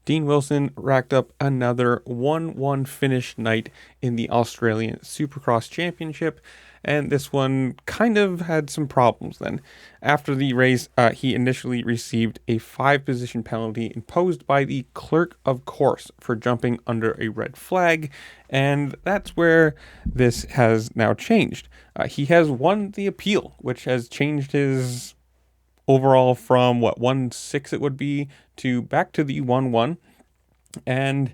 Dean Wilson racked up another 1-1 finish night in the Australian Supercross Championship, and this one kind of had some problems then. After the race, he initially received a 5-position penalty imposed by the clerk of course for jumping under a red flag, and that's where this has now changed. He has won the appeal, which has changed his overall from what 1-6 it would be to back to the 1-1, and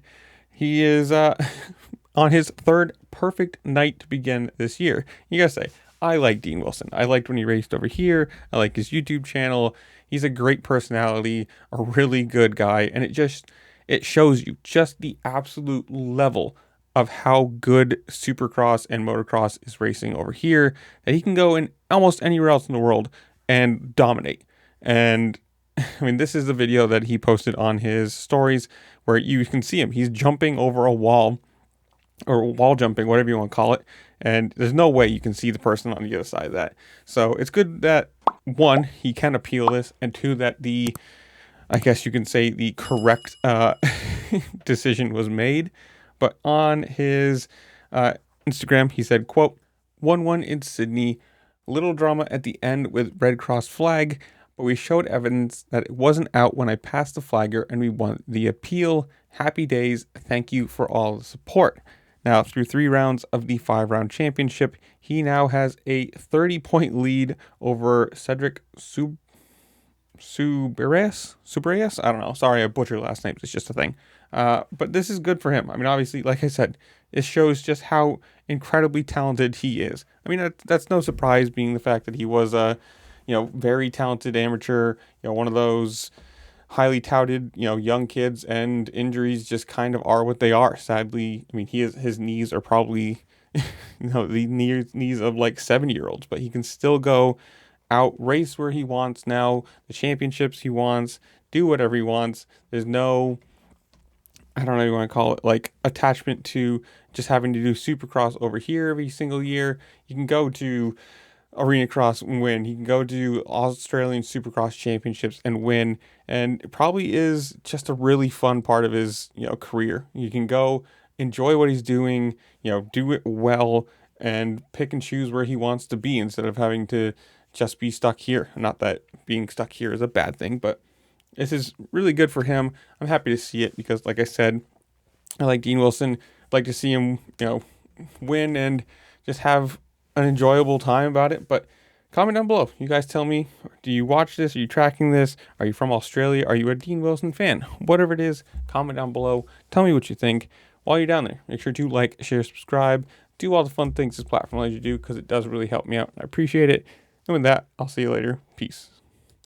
he is on his third perfect night to begin this year. You gotta say, I like Dean Wilson. I liked when he raced over here. I like his YouTube channel. He's a great personality, a really good guy, and it shows you just the absolute level of how good Supercross and motocross is racing over here, that he can go in almost anywhere else in the world and dominate. And I mean, this is the video that he posted on his stories where you can see him. He's jumping over a wall, or wall jumping, whatever you want to call it. And there's no way you can see the person on the other side of that. So it's good that, one, he can appeal this, and two, that I guess you can say the correct decision was made. But on his Instagram, he said, quote, 1-1 in Sydney, little drama at the end with red cross flag, but we showed evidence that it wasn't out when I passed the flagger and we won the appeal. Happy days. Thank you for all the support. Now, through 3 rounds of the 5-round championship, he now has a 30-point lead over Cedric Subrias? I don't know. Sorry, I butchered last names. It's just a thing. But this is good for him. I mean, obviously, like I said, it shows just how incredibly talented he is. I mean, that's no surprise, being the fact that he was a very talented amateur, one of those highly touted, young kids, and injuries just kind of are what they are. Sadly, I mean, his knees are probably, the knees of like 7-year-olds, but he can still go out, race where he wants now, the championships he wants, do whatever he wants. There's no, I don't know what you want to call it, like attachment to just having to do Supercross over here every single year. You can go to Arena Cross and win. He can go to Australian Supercross Championships and win, and it probably is just a really fun part of his career. You can go enjoy what he's doing, do it well, and pick and choose where he wants to be instead of having to just be stuck here. Not that being stuck here is a bad thing, but this is really good for him. I'm happy to see it because, like I said, I like Dean Wilson. I'd like to see him, win and just have an enjoyable time about it. But comment down below. You guys tell me, do you watch this? Are you tracking this? Are you from Australia? Are you a Dean Wilson fan? Whatever it is, comment down below. Tell me what you think. While you're down there, make sure to like, share, subscribe, do all the fun things this platform lets you do, because it does really help me out. I appreciate it. And with that, I'll see you later. Peace.